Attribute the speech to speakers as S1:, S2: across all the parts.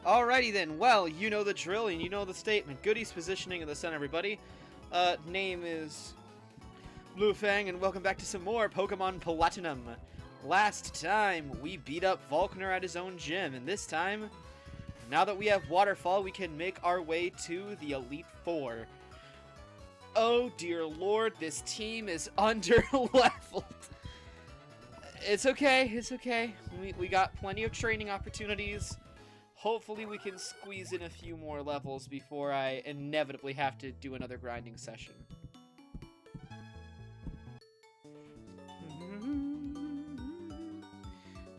S1: Alrighty then, well, you know the drill and you know the statement. Goodies positioning in the sun, everybody. Name is Blue Fang, and welcome back to some more Pokemon Platinum. Last time, we beat up Volkner at his own gym, and this time, now that we have Waterfall, we can make our way to the Elite Four. Oh dear lord, this team is under-leveled. It's okay, it's okay. We got plenty of training opportunities. Hopefully we can squeeze in a few more levels before I inevitably have to do another grinding session.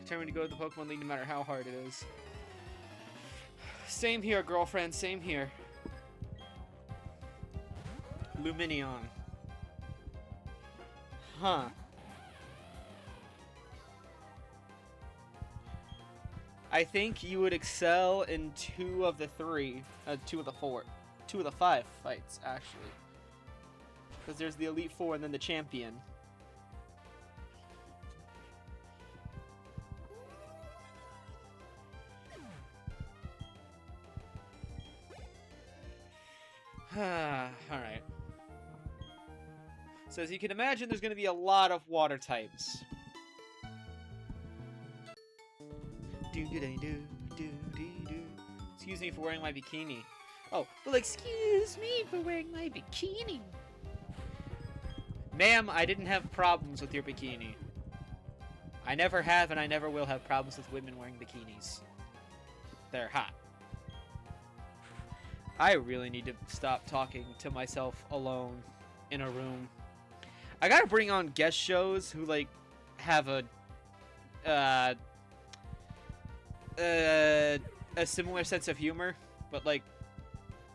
S1: Determined to go to the Pokemon League no matter how hard it is. Same here, girlfriend, same here. Lumineon. Huh. I think you would excel in two of the 5 fights, actually. Because there's the Elite Four and then the Champion. Alright. So as you can imagine, there's going to be a lot of water types. Excuse me for wearing my bikini. Oh, well, excuse me for wearing my bikini. Ma'am, I didn't have problems with your bikini. I never have, and I never will have problems with women wearing bikinis. They're hot. I really need to stop talking to myself alone in a room. I gotta bring on guest shows who, like, have a similar sense of humor, but like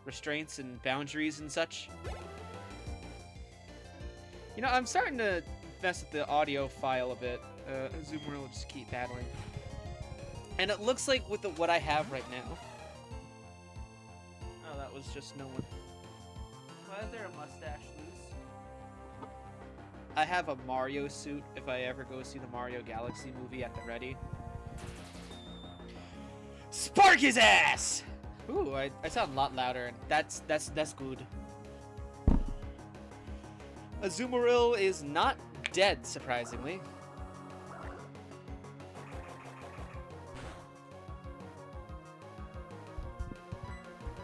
S1: restraints and boundaries and such. You know, I'm starting to mess with the audio file a bit. Azumarill will just keep battling. And it looks like with what I have right now. Oh, that was just no one. Why is there a mustache loose? I have a Mario suit if I ever go see the Mario Galaxy movie at the ready. Spark his ass! Ooh, I sound a lot louder, and that's good. Azumarill is not dead, surprisingly.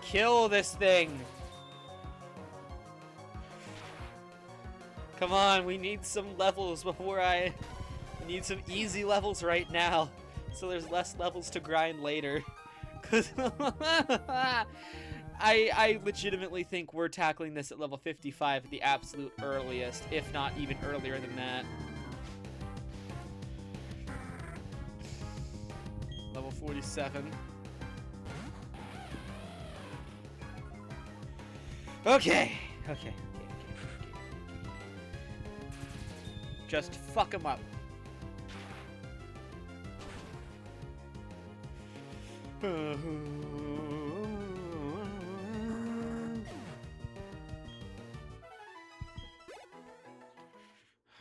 S1: Kill this thing! Come on, we need some levels before we need some easy levels right now. So there's less levels to grind later. Cause I legitimately think we're tackling this at level 55 at the absolute earliest, if not even earlier than that. Level 47. Okay. Just fuck him up.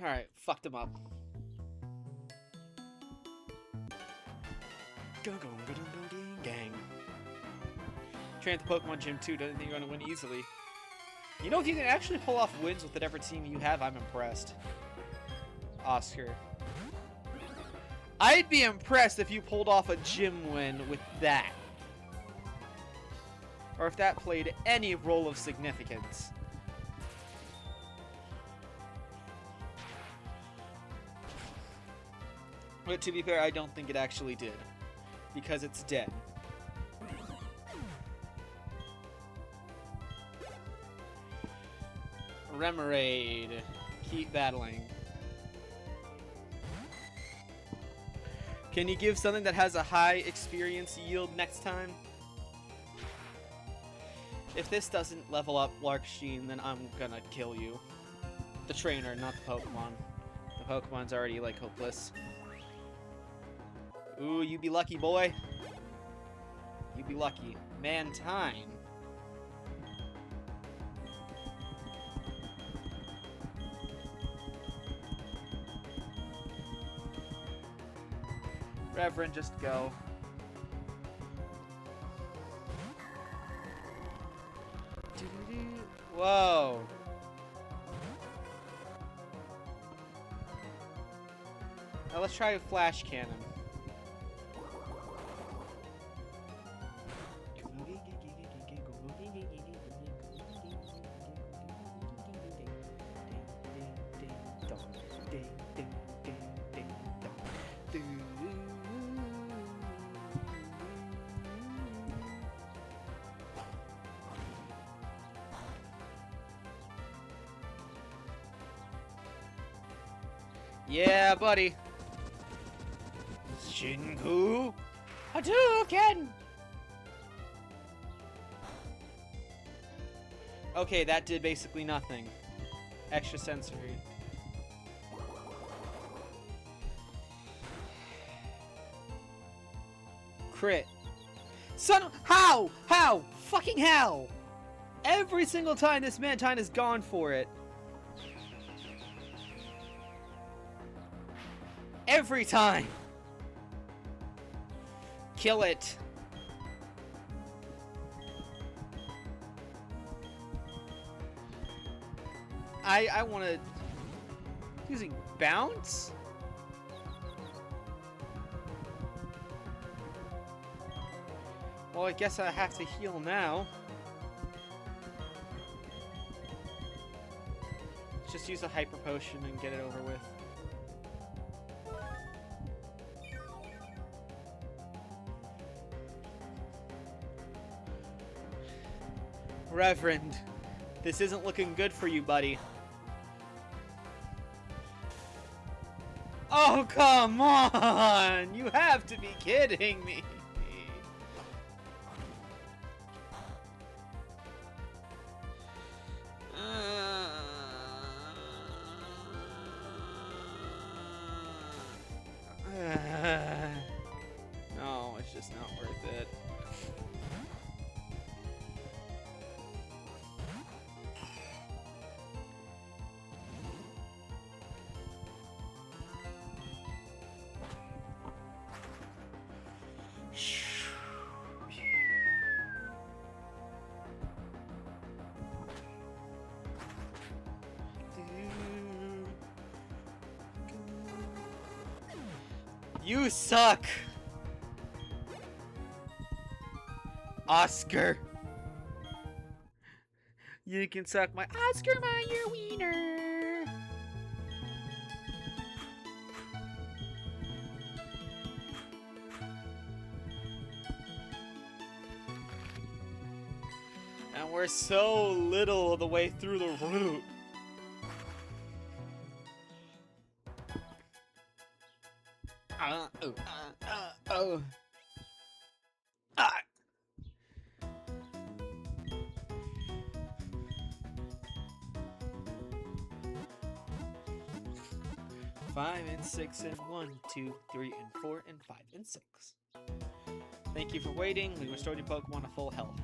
S1: Alright, fucked him up. Gang. Train at the Pokemon Gym too, doesn't think you're gonna win easily. You know, if you can actually pull off wins with whatever team you have, I'm impressed. Oscar. I'd be impressed if you pulled off a gym win with that. Or if that played any role of significance. But to be fair, I don't think it actually did. Because it's dead. Remoraid. Keep battling. Can you give something that has a high experience yield next time? If this doesn't level up Larksheen, then I'm gonna kill you. The trainer, not the Pokemon. The Pokemon's already, like, hopeless. Ooh, you be lucky, boy. You be lucky. Mantine. Reverend, just go. Whoa. Now let's try a flash cannon. Yeah, buddy. Shinku Hadouken! Okay, that did basically nothing. Extra sensory. Crit. Son of... How? How? Fucking how? Every single time this Mantine has gone for it. Every time! Kill it! I wanna... Using bounce? Well, I guess I have to heal now. Just use a hyper potion and get it over with. Reverend, this isn't looking good for you, buddy. Oh, come on! You have to be kidding me! No, it's just not worth it. You suck! Oscar! You can suck my Oscar Mayer wiener! And we're so little of the way through the route. Ah. 5 and 6 and 1, 2, 3 and 4 and 5 and 6. Thank you for waiting. We restored your Pokemon to full health.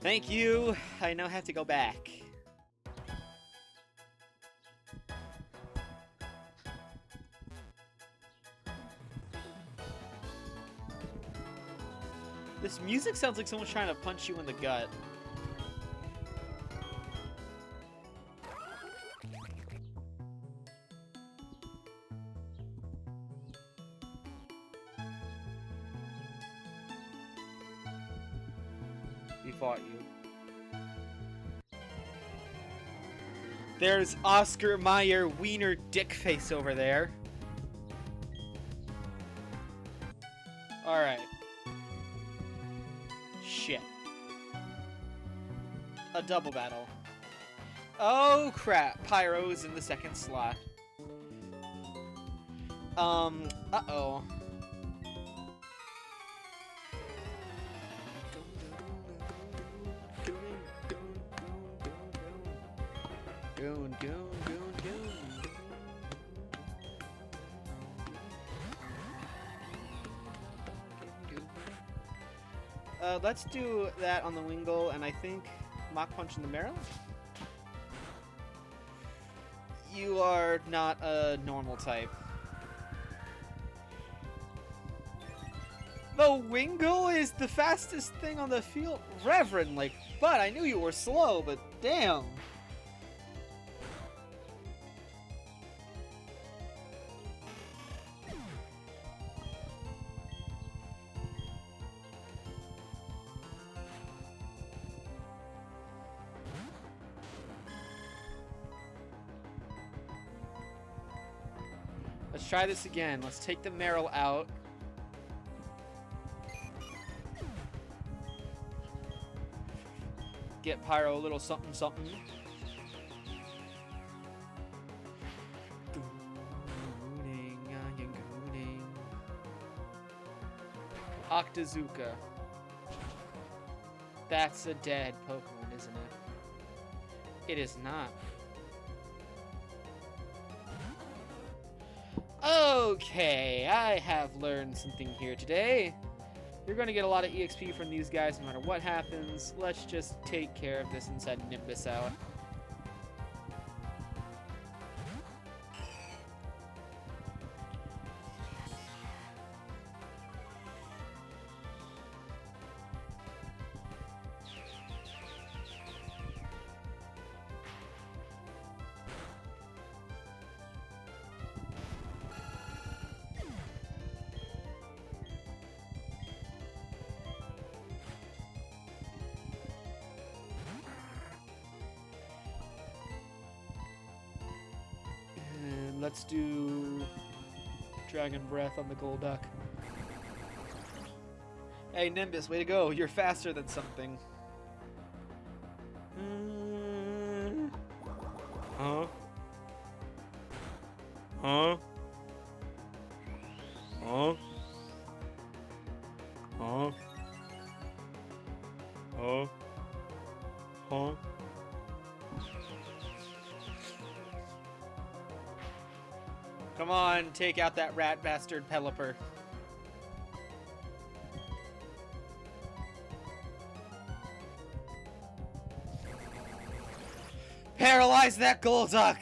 S1: Thank you. I now have to go back. This music sounds like someone's trying to punch you in the gut. He fought you. There's Oscar Mayer Wiener Dickface over there. Alright. Shit. A double battle. Oh crap. Pyro's in the second slot. Uh-oh. Goon, goon, goon, goon. Let's do that on the Wingull, and I think Mach Punch in the Marrow? You are not a normal type. The Wingull is the fastest thing on the field. Reverend, like, but I knew you were slow, but damn. Let's try this again. Let's take the Meryl out. Get Pyro a little something something. Octazooka. That's a dead Pokemon, isn't it? It is not. Okay, I have learned something here today. You're going to get a lot of EXP from these guys no matter what happens. Let's just take care of this and send Nimbus out. Let's do Dragon Breath on the Golduck. Hey, Nimbus, way to go. You're faster than something. Huh? Huh? Huh? Huh? Huh? Huh? Come on, take out that rat bastard Pelipper. Paralyze that Golduck!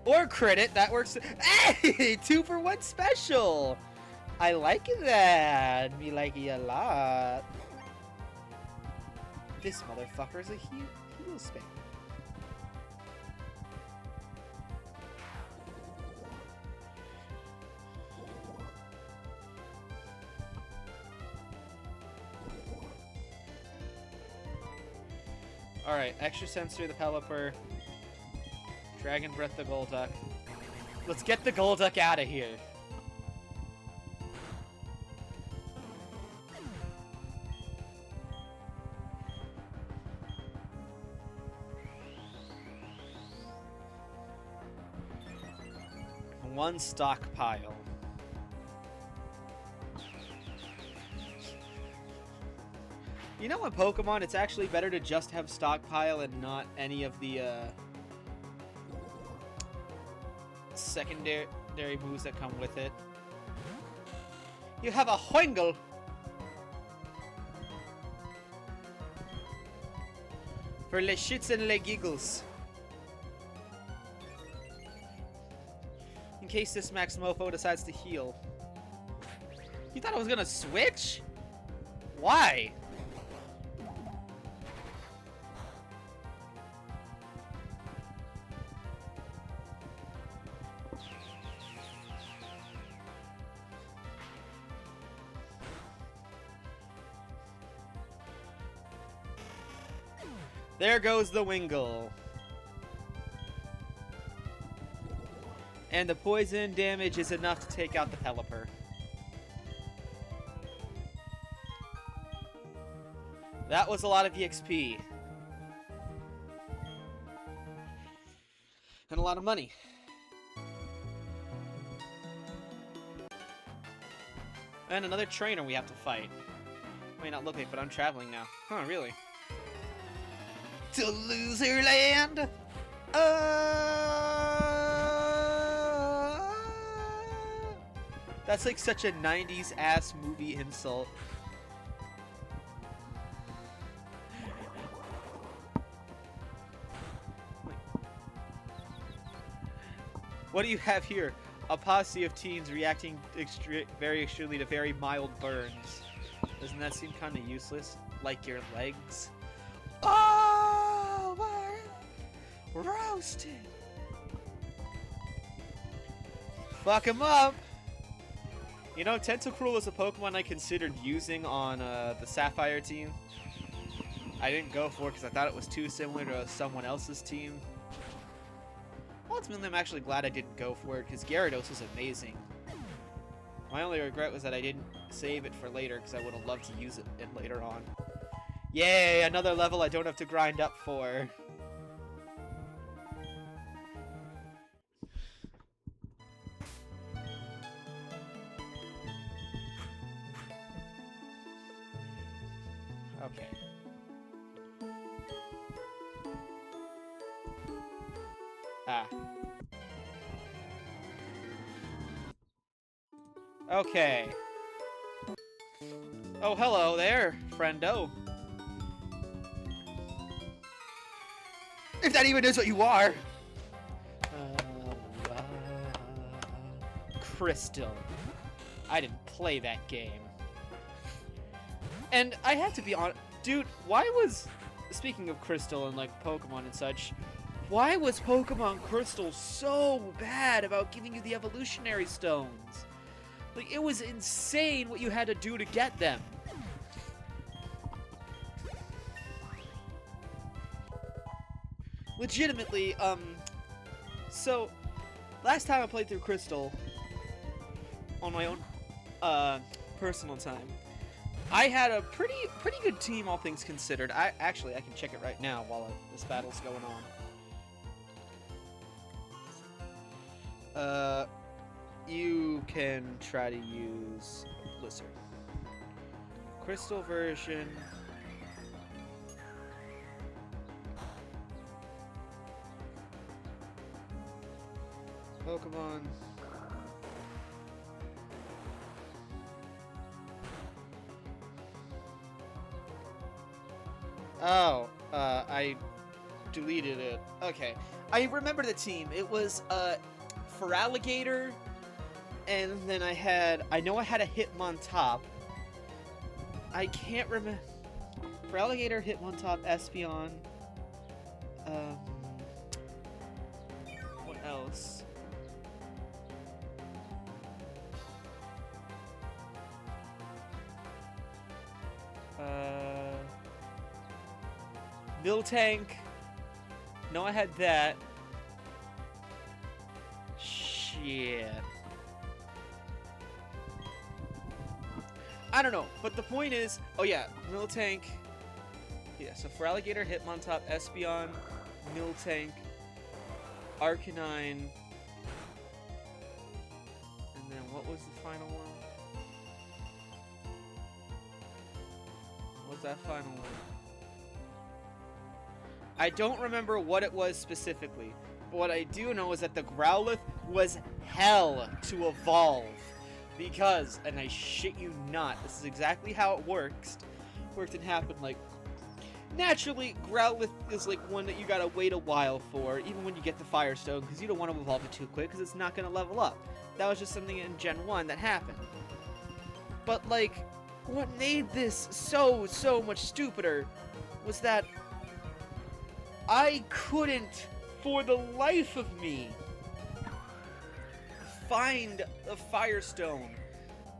S1: Or crit it, that works. Hey! 2-for-1 special! I like that. Me like it a lot. This motherfucker's a heal spam. Alright, Extra Sensory the Pelipper. Dragon Breath the Golduck. Let's get the Golduck out of here. One stockpile. You know what, Pokemon? It's actually better to just have stockpile and not any of the secondary moves that come with it. You have a Wingull. For les shits and les giggles. In case this Max Mofo decides to heal. You thought I was gonna switch? Why? There goes the Wingull. And the poison damage is enough to take out the Pelipper. That was a lot of EXP. And a lot of money. And another trainer we have to fight. May not look like, but I'm traveling now. Huh, really? To Loserland! That's like such a 90s ass movie insult. What do you have here? a posse of teens reacting very extremely to very mild burns. Doesn't that seem kind of useless? Like your legs? Oh, my... roasted! Fuck him up! You know, Tentacruel is a Pokemon I considered using on the Sapphire team. I didn't go for it because I thought it was too similar to someone else's team. Ultimately, I'm actually glad I didn't go for it because Gyarados is amazing. My only regret was that I didn't save it for later because I would have loved to use it later on. Yay, another level I don't have to grind up for. Okay. Ah. Okay. Oh, hello there, friendo. If that even is what you are. Crystal. I didn't play that game. And I have to be honest, dude, why was, speaking of Crystal and like Pokemon and such, why was Pokemon Crystal so bad about giving you the evolutionary stones? Like, it was insane what you had to do to get them. Legitimately, so, last time I played through Crystal, on my own, personal time, I had a pretty good team, all things considered. I can check it right now while this battle's going on. You can try to use Blizzard. Crystal version. Pokemon. Oh, I deleted it. Okay. I remember the team. It was, Feraligatr, and then I know I had a Hitmontop. I can't remember. Feraligatr, Hitmontop, Espeon. What else? Miltank. No, I had that. Shit. I don't know, but the point is, oh yeah, Miltank. Yeah, so Feraligatr, Hitmontop, Espeon, Miltank, Arcanine, and then what was the final one? What was that final one? I don't remember what it was specifically, but what I do know is that the Growlithe was hell to evolve. Because, and I shit you not, this is exactly how it worked and happened, like, naturally, Growlithe is, like, one that you gotta wait a while for, even when you get the Firestone, because you don't want to evolve it too quick, because it's not gonna level up. That was just something in Gen 1 that happened. But, like, what made this so much stupider was that I couldn't, for the life of me, find a Firestone.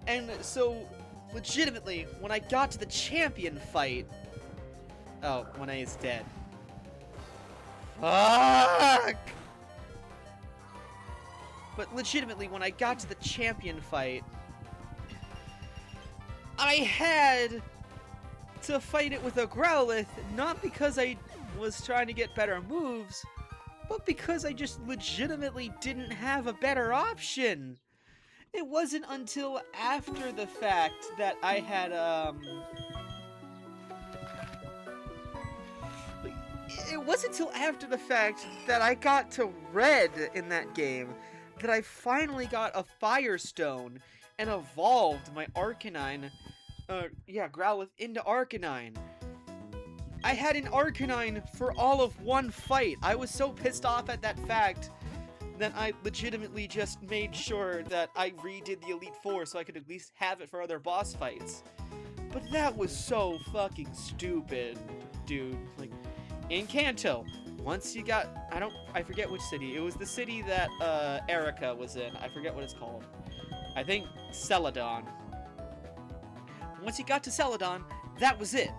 S1: And so, legitimately, when I got to the champion fight... Oh, 1A is dead. Fuck! But legitimately, when I got to the champion fight, I had to fight it with a Growlithe, not because I was trying to get better moves, but because I just legitimately didn't have a better option. It wasn't until after the fact that I had, it wasn't until after the fact that I got to Red in that game that I finally got a Firestone and evolved my Arcanine, Growlithe into Arcanine. I had an Arcanine for all of one fight. I was so pissed off at that fact then I legitimately just made sure that I redid the Elite Four so I could at least have it for other boss fights. But that was so fucking stupid, dude. Like, in Kanto, once you got, I forget which city. It was the city that Erica was in. I forget what it's called. I think Celadon. Once you got to Celadon, that was it.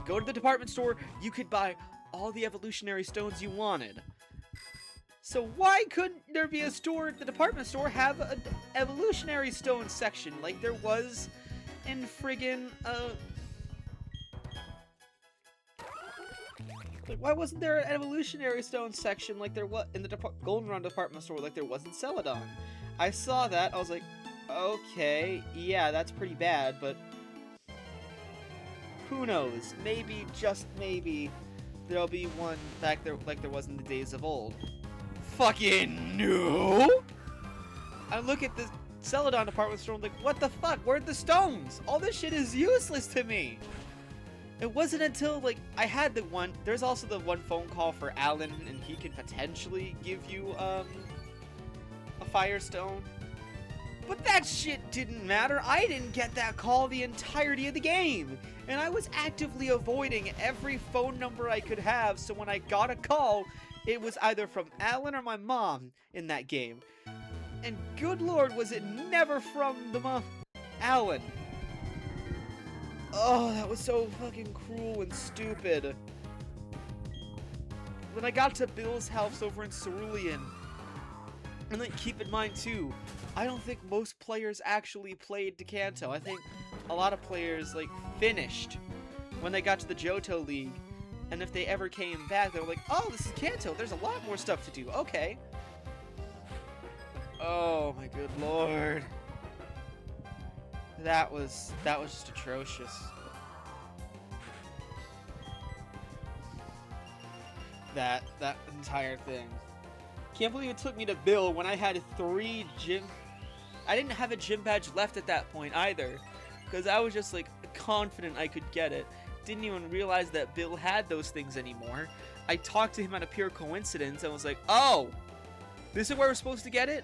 S1: Go to the department store, you could buy all the evolutionary stones you wanted. So why couldn't there be a store at the department store have an evolutionary stone section like there was in friggin' like, why wasn't there an evolutionary stone section like there was in the Goldenrod department store like there was in Celadon? I saw that, I was like, okay, yeah, that's pretty bad, but who knows? Maybe, just maybe, there'll be one back there like there was in the days of old. Fucking no! I look at the Celadon department store, I'm like, what the fuck? Where'd the stones? All this shit is useless to me! It wasn't until, like, I had the one, there's also the one phone call for Alan, and he could potentially give you, a Firestone. But that shit didn't matter. I didn't get that call the entirety of the game. And I was actively avoiding every phone number I could have, so when I got a call, it was either from Alan or my mom in that game. And good lord, was it never from the Alan. Oh, that was so fucking cruel and stupid. When I got to Bill's house over in Cerulean, and like, keep in mind too, I don't think most players actually played Kanto. I think a lot of players, like, finished when they got to the Johto League. And if they ever came back, they were like, oh, this is Kanto. There's a lot more stuff to do. Okay. Oh, my good lord. That was just atrocious. That entire thing. Can't believe it took me to Bill when I had 3 gym... I didn't have a gym badge left at that point either, because I was just like confident I could get it. Didn't even realize that Bill had those things anymore. I talked to him out of pure coincidence and was like, oh, this is where we're supposed to get it?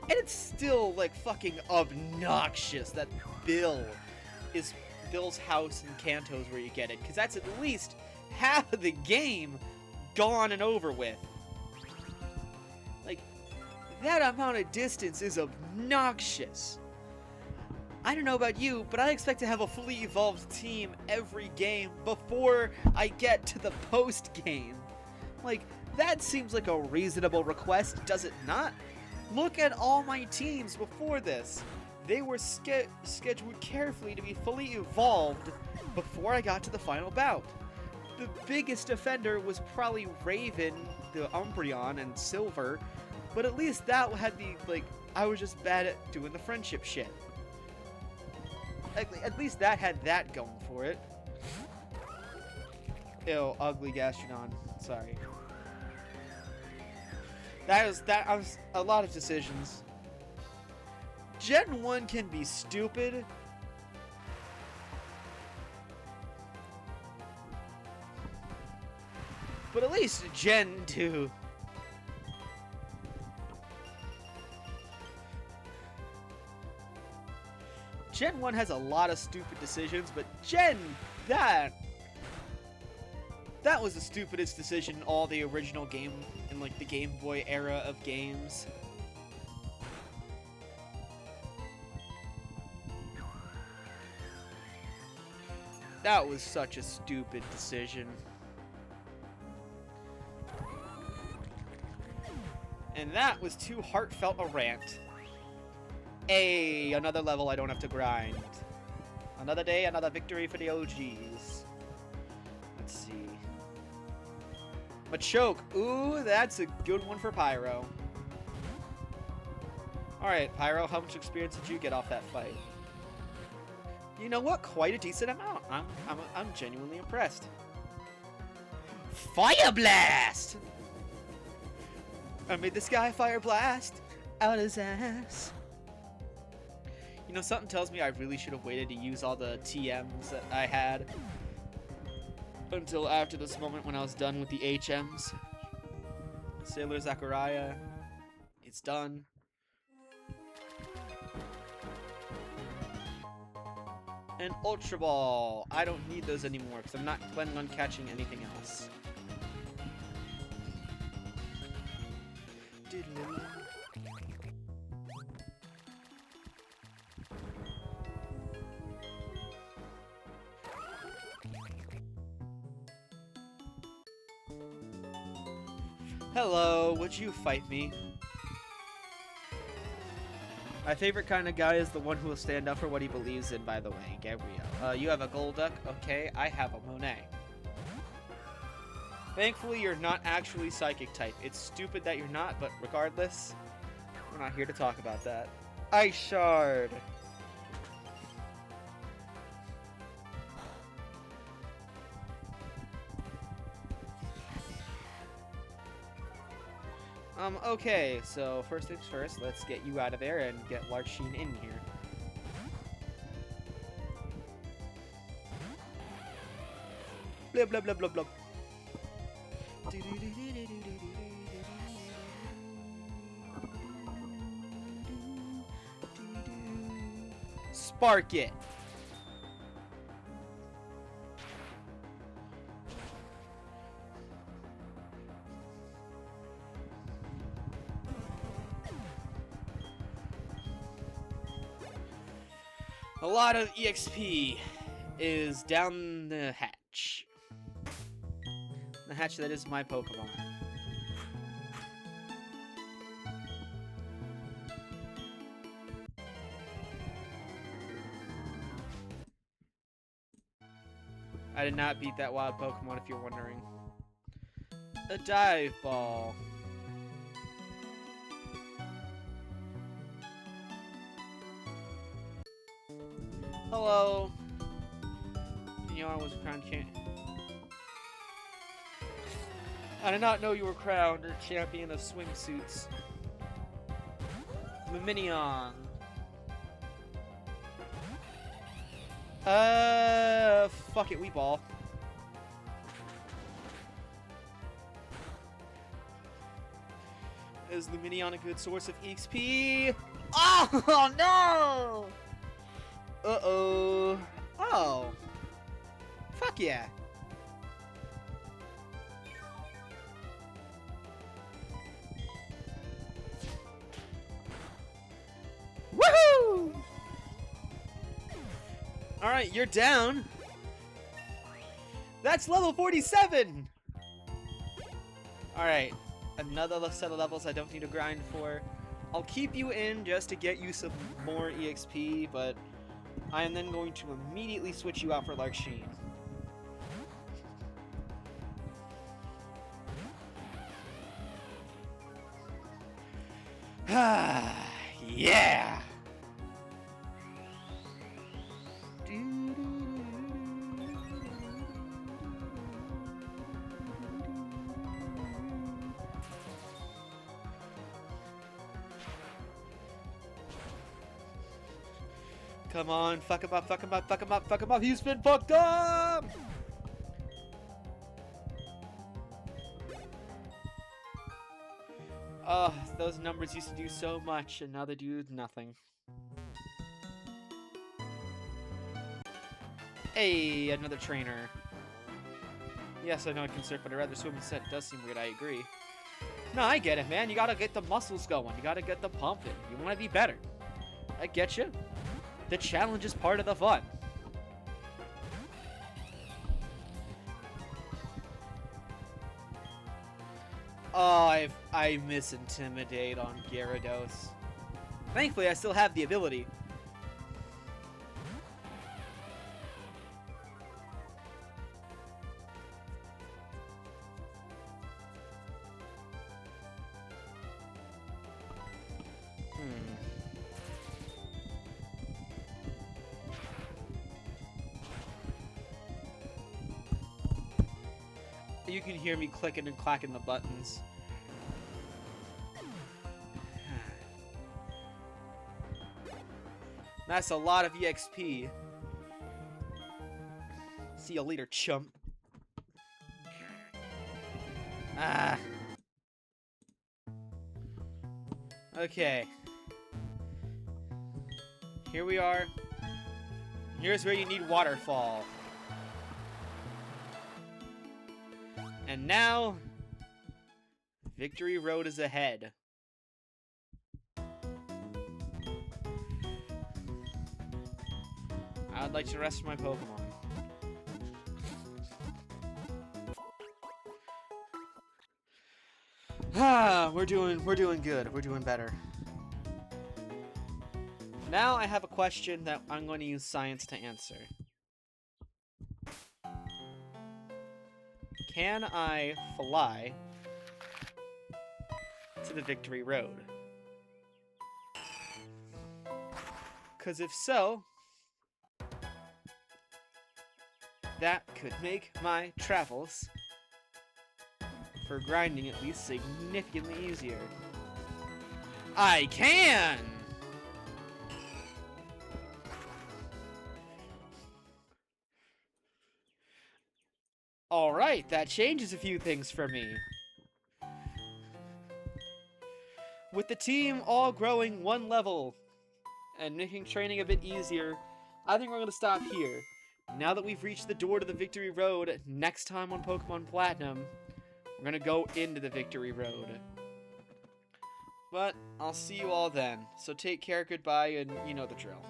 S1: And it's still like fucking obnoxious that Bill's house in Kanto is where you get it, because that's at least half of the game gone and over with. Like, that amount of distance is obnoxious. I don't know about you, but I expect to have a fully evolved team every game before I get to the post-game. Like, that seems like a reasonable request, does it not? Look at all my teams before this. They were scheduled carefully to be fully evolved before I got to the final bout. The biggest offender was probably Raven, the Umbreon, and Silver, but at least that had the, like, I was just bad at doing the friendship shit. At least that had that going for it. Ew, ugly Gastrodon. Sorry. That was a lot of decisions. Gen 1 can be stupid. But at least Gen 2. Gen 1 has a lot of stupid decisions, but that was the stupidest decision in all the original game, in like the Game Boy era of games. That was such a stupid decision. And that was too heartfelt a rant. Hey, another level I don't have to grind. Another day, another victory for the OGs. Let's see. Machoke. Ooh, that's a good one for Pyro. Alright, Pyro, how much experience did you get off that fight? You know what? Quite a decent amount. I'm genuinely impressed. Fire Blast! I made this guy Fire Blast out his ass. You know, something tells me I really should have waited to use all the TMs that I had until after this moment when I was done with the HMs. Sailor Zachariah, It's done. And Ultra Ball. I don't need those anymore because I'm not planning on catching anything else. Hello, would you fight me? My favorite kind of guy is the one who will stand up for what he believes in, by the way, Gabriel. You have a Golduck? Okay, I have a Monet. Thankfully, you're not actually Psychic type. It's stupid that you're not, but regardless, we're not here to talk about that. Ice Shard! Okay, so first things first, let's get you out of there and get Larksheen in here. Blah blah blah blah blah. Spark it! A lot of EXP is down the hatch. The hatch that is my Pokemon. I did not beat that wild Pokemon, if you're wondering. A Dive Ball. Hello. Yarn was crowned champion. I did not know you were crowned champion of swimsuits. Lumineon. Fuck it, Weeball. Is Lumineon a good source of EXP? Oh no! Uh-oh. Oh. Fuck yeah. Woohoo! Alright, you're down. That's level 47! Alright, another set of levels I don't need to grind for. I'll keep you in just to get you some more EXP, but I am then going to immediately switch you out for Larksheen. Yeah! Come on, fuck him up, fuck him up, fuck him up, fuck him up. He's been fucked up! Oh, those numbers used to do so much, and now they do nothing. Hey, another trainer. Yes, I know I can surf, but I'd rather swim instead. It does seem weird, I agree. No, I get it, man. You gotta get the muscles going. You gotta get the pumping. You wanna be better. I get you. The challenge is part of the fun. Oh, I miss Intimidate on Gyarados. Thankfully, I still have the ability. You can hear me clicking and clacking the buttons. That's a lot of EXP. See you later, chump. Ah. Okay. Here we are. Here's where you need Waterfall. And now, Victory Road is ahead. I'd like to rest my Pokemon. We're doing good. We're doing better. Now I have a question that I'm going to use science to answer. Can I fly to the Victory Road? Because if so, that could make my travels for grinding at least significantly easier. I can! Alright, that changes a few things for me. With the team all growing one level and making training a bit easier, I think we're going to stop here. Now that we've reached the door to the Victory Road, next time on Pokemon Platinum, we're going to go into the Victory Road. But I'll see you all then, so take care, goodbye, and you know the drill.